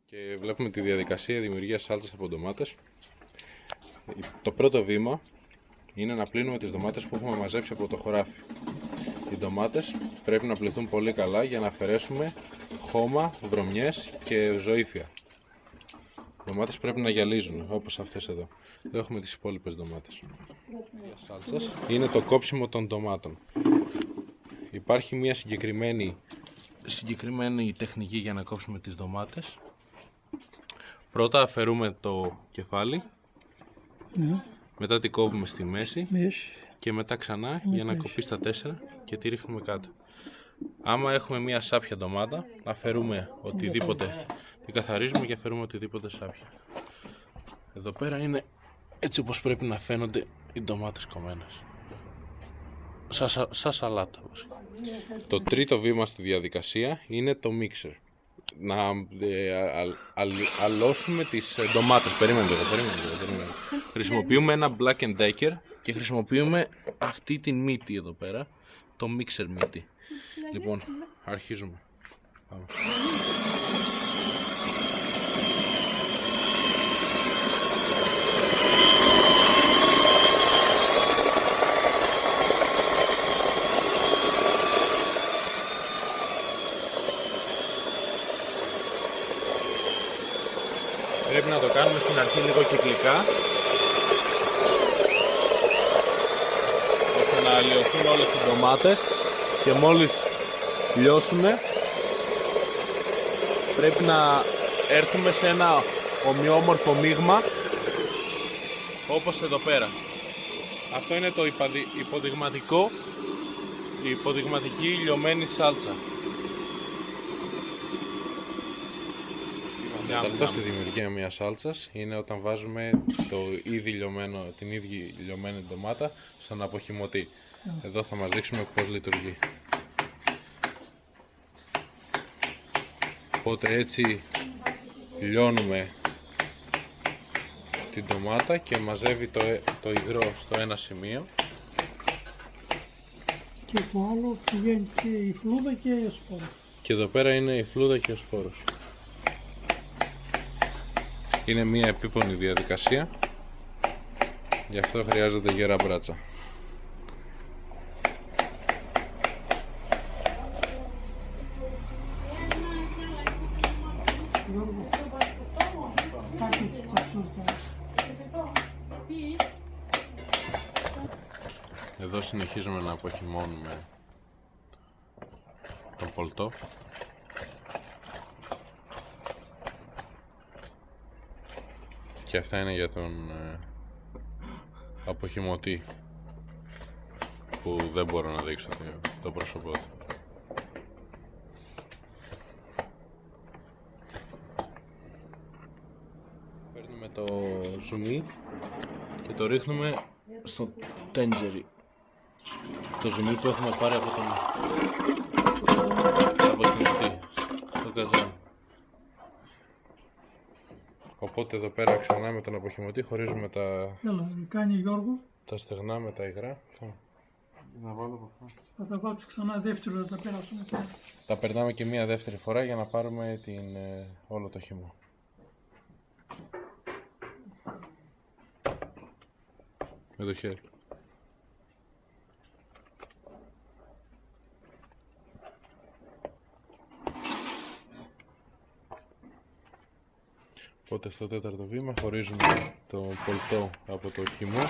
Και βλέπουμε τη διαδικασία δημιουργίας σάλτσας από ντομάτες. Το πρώτο βήμα είναι να πλύνουμε τις ντομάτες που έχουμε μαζέψει από το χωράφι. Οι ντομάτες πρέπει να πληθούν πολύ καλά για να αφαιρέσουμε χώμα, βρωμιές και ζωήφια. Οι ντομάτες πρέπει να γυαλίζουν, όπως αυτές εδώ. Εδώ έχουμε τις υπόλοιπες ντομάτες. Η σάλτσας είναι το κόψιμο των ντομάτων. Υπάρχει μια συγκεκριμένη τεχνική για να κόψουμε τις ντομάτες. Πρώτα αφαιρούμε το κεφάλι, μετά την κόβουμε στη μέση και μετά ξανά για να κοπεί στα 4 και τη ρίχνουμε κάτω. Άμα έχουμε μια σάπια ντομάτα, αφαιρούμε οτιδήποτε, την καθαρίζουμε και αφαιρούμε οτιδήποτε σάπια. Εδώ πέρα είναι έτσι όπως πρέπει να φαίνονται οι ντομάτες κομμένες. Σαν σαλάτα. Το τρίτο βήμα στη διαδικασία είναι το μίξερ. Να αλώσουμε τις ντομάτες. Περίμενε. Χρησιμοποιούμε ένα Black & Decker και χρησιμοποιούμε αυτή την μύτη εδώ πέρα, το mixer μύτη. Λοιπόν, αρχίζουμε. Πάμε. Πρέπει να το κάνουμε στην αρχή λίγο κυκλικά, ώστε να αλλοιωθούν όλες οι ντομάτες και μόλις λιώσουμε πρέπει να έρθουμε σε ένα ομοιόμορφο μείγμα όπως εδώ πέρα. Αυτό είναι το η υποδειγματική λιωμένη σάλτσα. Αυτό στη δημιουργία μιας σάλτσας είναι όταν βάζουμε την ήδη λιωμένη ντομάτα στον αποχυμωτή. Εδώ θα μας δείξουμε πώς λειτουργεί. Οπότε έτσι λιώνουμε την ντομάτα και μαζεύει το υγρό στο ένα σημείο. Και το άλλο πηγαίνει και η φλούδα και ο σπόρος. Και εδώ πέρα είναι η φλούδα και ο σπόρος. Είναι μια επίπονη διαδικασία, γι' αυτό χρειάζεται γερά μπράτσα. Εδώ συνεχίζουμε να αποχυμώνουμε τον πολτό. Και αυτά είναι για τον αποχυμωτή που δεν μπορώ να δείξω το πρόσωπό του. Παίρνουμε το ζουμί και το ρίχνουμε στο τέντζερι. Το ζουμί που έχουμε πάρει από τον αποχυμωτή, στο καζάνι. Οπότε εδώ πέρα ξανά με τον αποχυμωτή χωρίζουμε τα στεγνά με τα υγρά. Θα τα βάλεις ξανά δεύτερο, θα τα περάσουμε και... Τα περνάμε και μία δεύτερη φορά για να πάρουμε όλο το χυμό. Με το χέρι. Οπότε στο τέταρτο βήμα χωρίζουμε το πολτό από το χυμό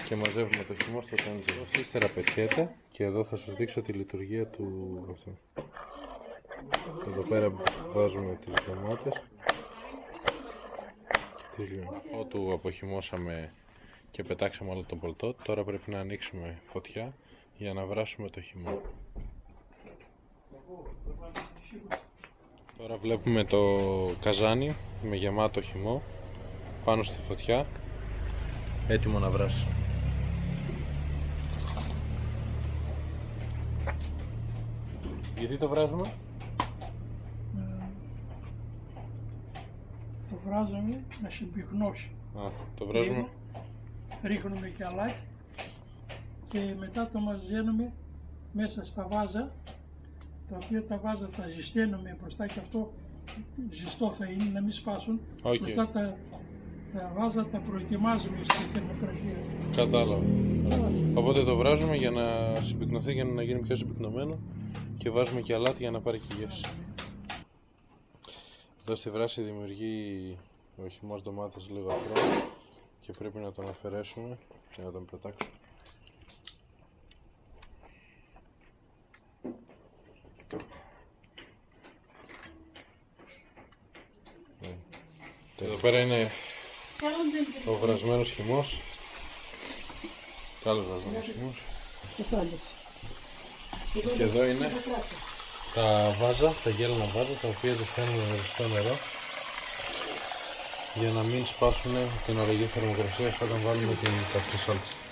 και μαζεύουμε το χυμό στο τέντζερ. Ύστερα πετιέται και εδώ θα σας δείξω τη λειτουργία του αυτού. Εδώ πέρα βάζουμε τις ντομάτες. Αφού αποχυμώσαμε και πετάξαμε όλο το πολτό, τώρα πρέπει να ανοίξουμε φωτιά για να βράσουμε το χυμό. Τώρα βλέπουμε το καζάνι με γεμάτο χυμό πάνω στη φωτιά, έτοιμο να βράσει. Γιατί το βράζουμε? Το βράζουμε να συμπυκνώσει. Το βράζουμε. Ρίχνουμε και αλάκι και μετά το μαζένουμε μέσα στα βάζα, τα οποία τα βάζα τα ζεσταίνουμε μπροστά και αυτό ζεστό θα είναι, να μην σπάσουν. Οκ. Μετά τα βάζα, τα προετοιμάζουμε στη θερμοκρασία. Κατάλαβα. Καλά. Οπότε το βράζουμε για να συμπυκνωθεί, για να γίνει πιο συμπυκνωμένο και βάζουμε και αλάτι για να πάρει και γεύση. Εδώ στη βράση δημιουργεί ο χυμός ντομάτας λίγο αφρό και πρέπει να τον αφαιρέσουμε και να τον πετάξουμε. Εδώ πέρα είναι ο βρασμένος χυμός. Καλός βρασμένος χυμός. Και εδώ είναι τα βάζα, τα γέλανα βάζα, τα οποία τους κάνουμε με ζεστό νερό για να μην σπάσουν την ορογή θερμοκρασία όταν βάλουμε την καυτή σάλτσα.